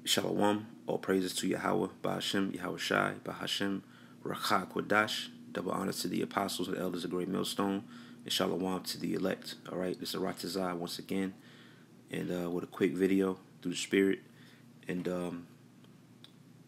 Shalom, all praises to Yahweh, Bahashem, Yahweh Shai, Bahashem, Rakha Kodash. Double honor to the apostles and elders of Great Millstone, and Shalom to the elect. All right, this is Ratazah once again, and with a quick video through the Spirit. And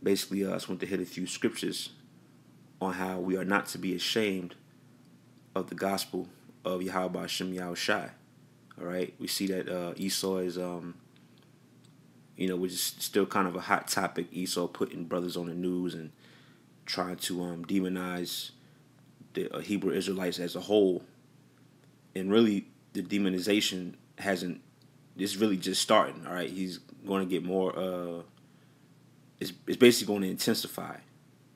basically, I just want to hit a few scriptures on how we are not to be ashamed of the gospel of Yahweh Bahashem, Yahweh Shai. All right, we see that Esau is which is still kind of a hot topic. Esau putting brothers on the news and trying to demonize the Hebrew Israelites as a whole. And really, the demonization it's really just starting, all right? He's going to get more, it's basically going to intensify,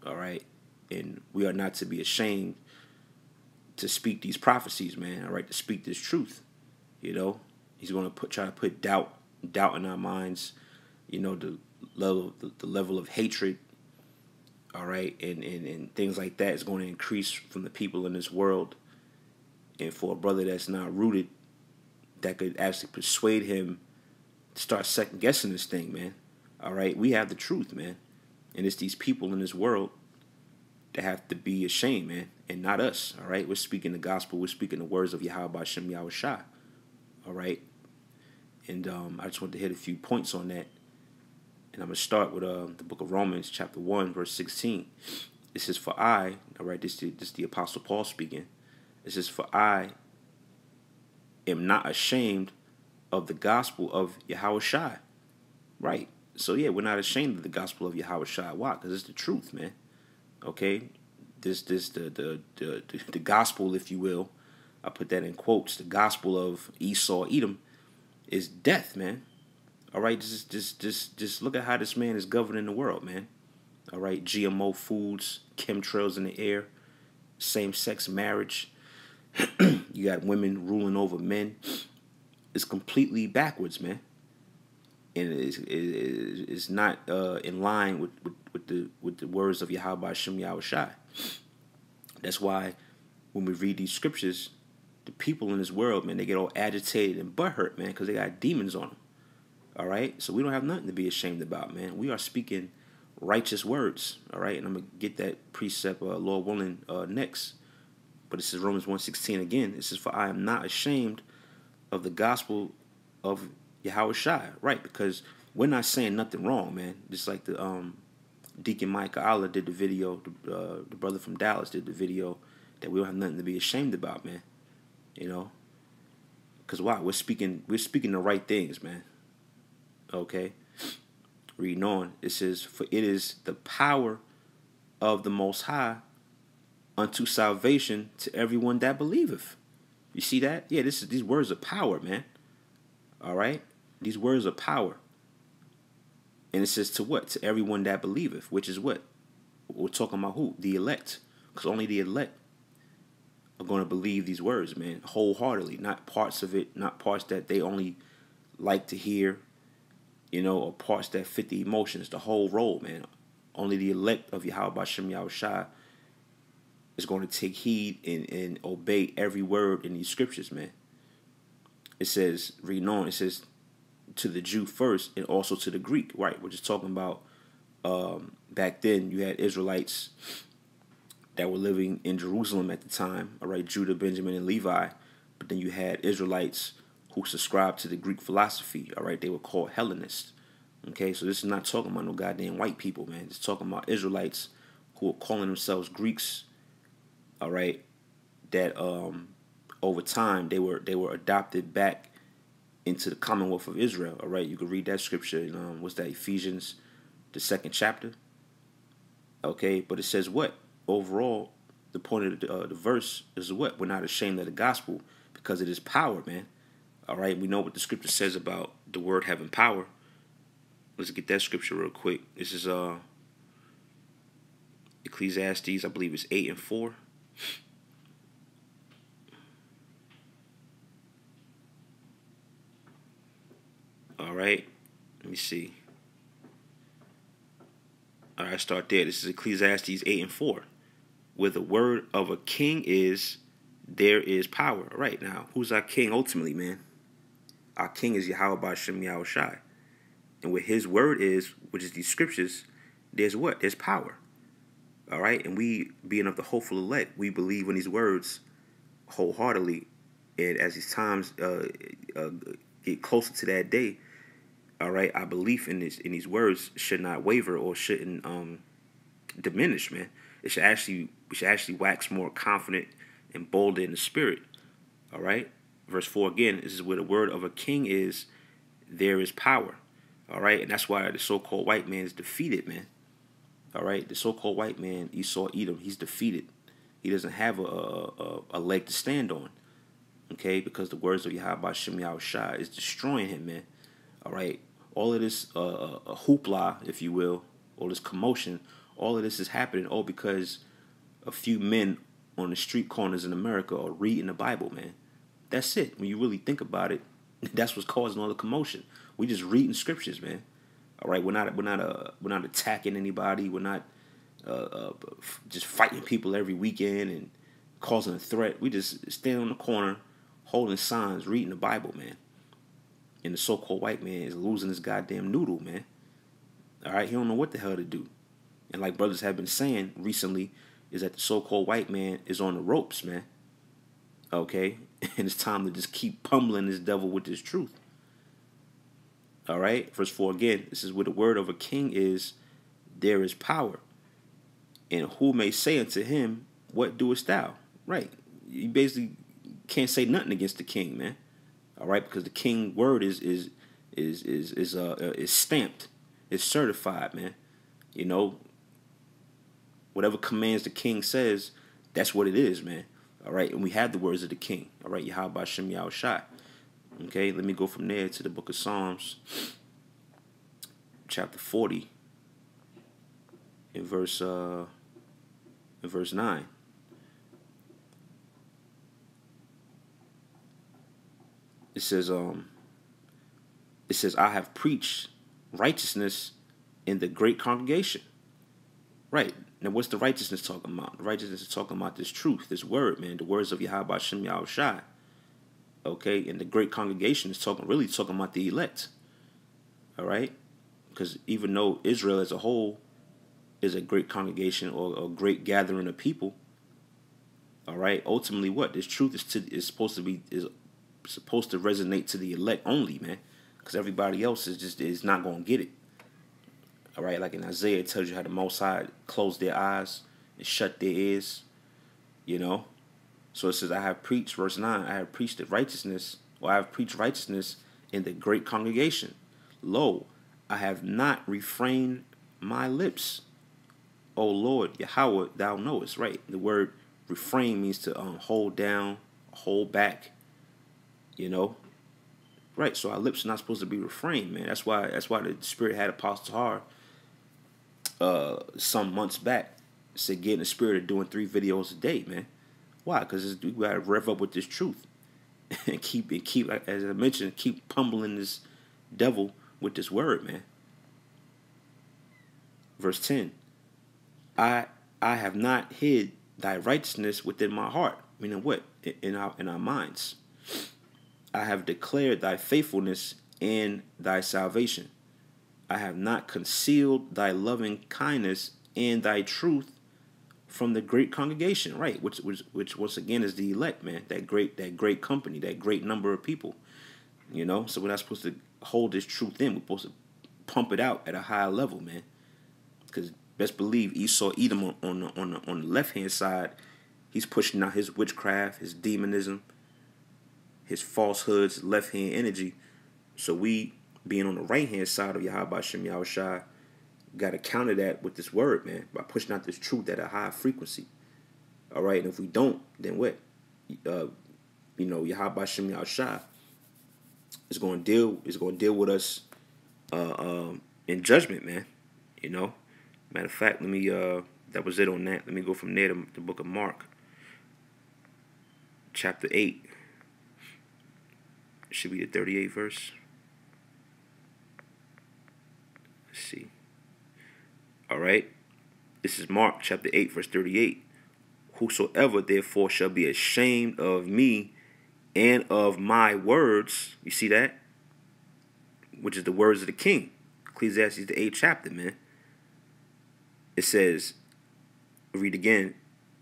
all right? And we are not to be ashamed to speak these prophecies, man, all right? To speak this truth, He's going to try to put doubt in our minds, the level of hatred, all right, and things like that is going to increase from the people in this world. And for a brother that's not rooted, that could actually persuade him to start second guessing this thing, man. All right, we have the truth, man, and it's these people in this world that have to be ashamed, man, and not us. All right, we're speaking the gospel, we're speaking the words of Yahweh Hashem Yahweh Shai. All right, and I just want to hit a few points on that. And I'm going to start with the book of Romans, chapter 1, verse 16. It says, for I, all right, this is the Apostle Paul speaking. It says, for I am not ashamed of the gospel of Yahweh Shai. Right. So, yeah, we're not ashamed of the gospel of Yahweh Shai. Why? Because it's the truth, man. Okay? The gospel, if you will, I put that in quotes, the gospel of Esau, Edom, is death, man. All right, just look at how this man is governing the world, man. All right, GMO foods, chemtrails in the air, same-sex marriage. You got women ruling over men. It's completely backwards, man. And it's not in line with the words of Yahweh Hashem Yahweh Shai. That's why when we read these scriptures, the people in this world, man, they get all agitated and butthurt, man, because they got demons on them. All right, so we don't have nothing to be ashamed about, man. We are speaking righteous words, all right? And I'm going to get that precept, Lord willing, next. But this is Romans 1:16 again. It says, for I am not ashamed of the gospel of Yahweh Shai, right? Because we're not saying nothing wrong, man. Just like the Deacon Micah Allah did the video, the brother from Dallas did the video, that we don't have nothing to be ashamed about, man. Because why? We're speaking the right things, man. Okay, reading on, it says, for it is the power of the Most High unto salvation to everyone that believeth. You see that? Yeah, these words are power, man. All right, these words are power. And it says to what? To everyone that believeth, which is what? We're talking about who? The elect. Because only the elect are going to believe these words, man, wholeheartedly. Not parts of it, not parts that they only like to hear, or parts that fit the emotions, the whole role, man. Only the elect of Yahweh Hashem Yahweh Shai is going to take heed and obey every word in these scriptures, man. It says, reading on, it says, to the Jew first and also to the Greek, right? We're just talking about back then you had Israelites that were living in Jerusalem at the time, all right, Judah, Benjamin, and Levi. But then you had Israelites who subscribed to the Greek philosophy, all right? They were called Hellenists, okay? So this is not talking about no goddamn white people, man. It's talking about Israelites who are calling themselves Greeks, all right, that over time they were adopted back into the Commonwealth of Israel, all right? You can read that scripture in, what's that, Ephesians, the 2nd chapter, okay? But it says what? Overall, the point of the verse is what? We're not ashamed of the gospel because it is power, man. All right, we know what the scripture says about the word having power. Let's get that scripture real quick. This is Ecclesiastes, I believe it's 8 and 4. All right, let me see. All right, start there. This is Ecclesiastes 8 and 4. Where the word of a king is, there is power. All right, now, who's our king ultimately, man? Our king is Yahweh Hashem Yahweh Shai. And where his word is, which is these scriptures, there's what? There's power. All right? And we, being of the hopeful elect, we believe in these words wholeheartedly. And as these times get closer to that day, all right, our belief in these words should not waver or shouldn't diminish, man. We should actually wax more confident and bolder in the spirit. All right? Verse 4 again, this is where the word of a king is, there is power. All right? And that's why the so-called white man is defeated, man. All right? The so-called white man, Esau Edom, he's defeated. He doesn't have a leg to stand on. Okay? Because the words of Yahweh Shem Yahushua is destroying him, man. All right? All of this hoopla, if you will, all this commotion, all of this is happening all because a few men on the street corners in America are reading the Bible, man. That's it. When you really think about it, that's what's causing all the commotion. We just reading scriptures, man. All right, we're not attacking anybody. We're not just fighting people every weekend and causing a threat. We just stand on the corner, holding signs, reading the Bible, man. And the so-called white man is losing his goddamn noodle, man. All right, he don't know what the hell to do. And like brothers have been saying recently, is that the so-called white man is on the ropes, man. Okay? And it's time to just keep pummeling this devil with this truth. All right? Verse 4 again, this is where the word of a king is, there is power. And who may say unto him, what doest thou? Right. You basically can't say nothing against the king, man. All right? Because the king word is stamped. It's certified, man. You know, whatever commands the king says, that's what it is, man. All right, and we have the words of the king. All right, Yahweh Shem Yahushua. Okay, let me go from there to the book of Psalms, chapter 40, in verse 9. It says, I have preached righteousness in the great congregation. Right. Now, what's the righteousness talking about? The righteousness is talking about this truth, this word, man, the words of Yahweh Shem Yahushua. Okay, and the great congregation is really talking about the elect. All right? Because even though Israel as a whole is a great congregation or a great gathering of people, all right, ultimately what? This truth is supposed to resonate to the elect only, man. Because everybody else is not going to get it. All right, like in Isaiah, it tells you how the Most High closed their eyes and shut their ears, you know. So it says, I have preached, verse 9, I have preached righteousness in the great congregation. Lo, I have not refrained my lips. O Lord, Yahweh, thou knowest, right? The word refrain means to hold down, hold back, you know. Right, so our lips are not supposed to be refrained, man. That's why the Spirit had Apostle Har some months back said get in the spirit of doing 3 videos a day, man. Why? Because we gotta rev up with this truth and keep as I mentioned, keep pummeling this devil with this word, man. Verse 10. I have not hid thy righteousness within my heart. Meaning what? In our minds. I have declared thy faithfulness and thy salvation. I have not concealed thy loving kindness and thy truth from the great congregation, right? Which once again is the elect, man. That great company, that great number of people. You know, so we're not supposed to hold this truth in. We're supposed to pump it out at a higher level, man. Because best believe Esau Edom on the left hand side, he's pushing out his witchcraft, his demonism, his falsehoods, left hand energy. So we, being on the right hand side of Yahweh Shem Yahushua, got to counter that with this word, man, by pushing out this truth at a high frequency. All right, and if we don't, then what? Yahweh Shem Yahushua is going to deal with us in judgment, man. You know, matter of fact, let me that was it on that. Let me go from there to the book of Mark, chapter 8. Should be the 38th verse. Let's see. All right. This is Mark chapter 8, verse 38. Whosoever therefore shall be ashamed of me and of my words, you see that? Which is the words of the king. Ecclesiastes, the 8th chapter, man. It says, read again.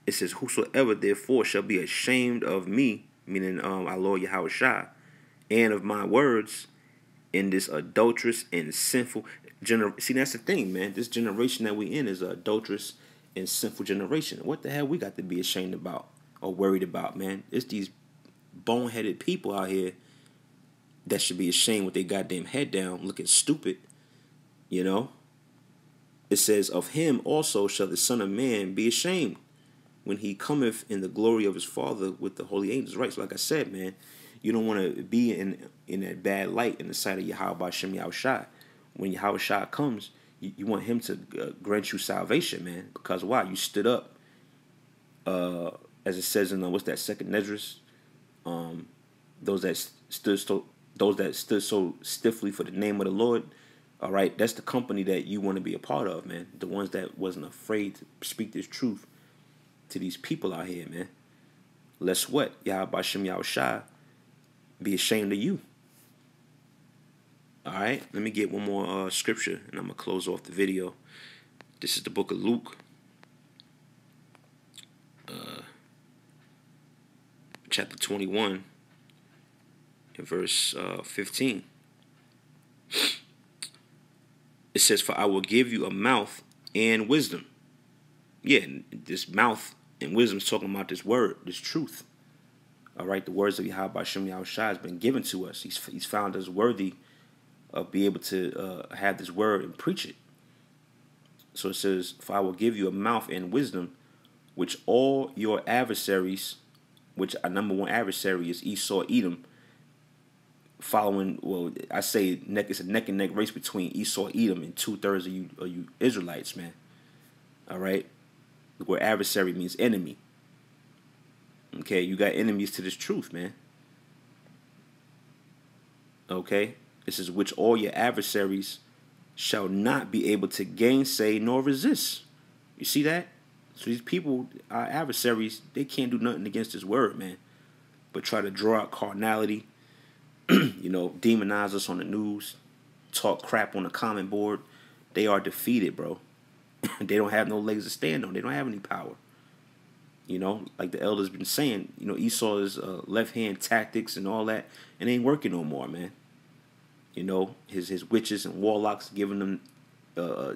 It says, whosoever therefore shall be ashamed of me, meaning our Lord Yahweh Shai, and of my words in this adulterous and sinful generation. See, that's the thing, man. This generation that we in is an adulterous and sinful generation. What the hell we got to be ashamed about or worried about, man? It's these boneheaded people out here that should be ashamed with their goddamn head down, looking stupid, you know? It says, of him also shall the Son of Man be ashamed when he cometh in the glory of his Father with the holy angels. Right, so like I said, man, you don't want to be in that bad light in the sight of Yahweh Shem Yahushai. When Yahweh Shai comes, you want him to grant you salvation, man. Because why? You stood up, as it says in what's that, Second Nesdras, those that stood so stiffly for the name of the Lord. All right, that's the company that you want to be a part of, man. The ones that wasn't afraid to speak this truth to these people out here, man. Lest what? Yahweh Shem Yahushai be ashamed of you. All right, let me get one more scripture, and I'm going to close off the video. This is the book of Luke, chapter 21, and verse 15. It says, for I will give you a mouth and wisdom. Yeah, this mouth and wisdom is talking about this word, this truth. All right, the words of Yahweh Shem Yahushai has been given to us. He's found us worthy of being able to have this word and preach it. So it says, for I will give you a mouth and wisdom, which all your adversaries, which our number one adversary is Esau, Edom, following, well, I say it's a neck and neck race between Esau, Edom, and 2/3 of you Israelites, man. All right, the word adversary means enemy. Okay, you got enemies to this truth, man. Okay, this is which all your adversaries shall not be able to gainsay nor resist. You see that? So these people, our adversaries, they can't do nothing against this word, man, but try to draw out carnality, demonize us on the news, talk crap on the comment board. They are defeated, bro. They don't have no legs to stand on. They don't have any power. Like the elders been saying, Esau's left-hand tactics and all that, it ain't working no more, man. His witches and warlocks giving them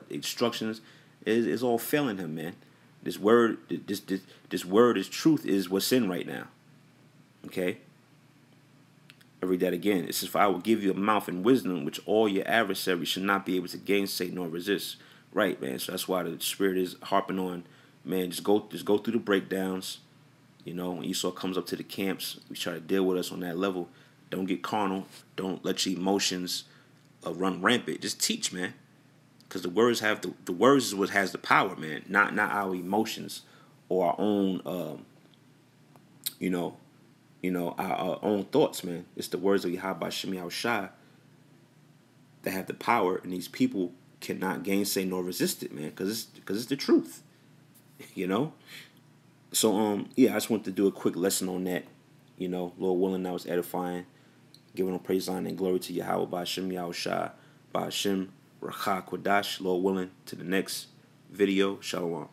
instructions is all failing him, man. This word, this word, this truth is what's in right now. Okay? I read that again. It says, for I will give you a mouth and wisdom, which all your adversaries should not be able to gainsay nor resist. Right, man. So that's why the Spirit is harping on, man, just go through the breakdowns. When Esau comes up to the camps, we try to deal with us on that level. Don't get carnal. Don't let your emotions run rampant. Just teach, man. Because the words is what has the power, man. Not our emotions or our own, our own thoughts, man. It's the words of Yahweh Shem Yahushai that have the power, and these people cannot gainsay nor resist it, man. Because it's the truth, So I just wanted to do a quick lesson on that. Lord willing, that was edifying. Giving all praise, honor, and glory to Yahweh by Shem Yahushai, by Shem Rakha Kodash. Lord willing, to the next video. Shalom.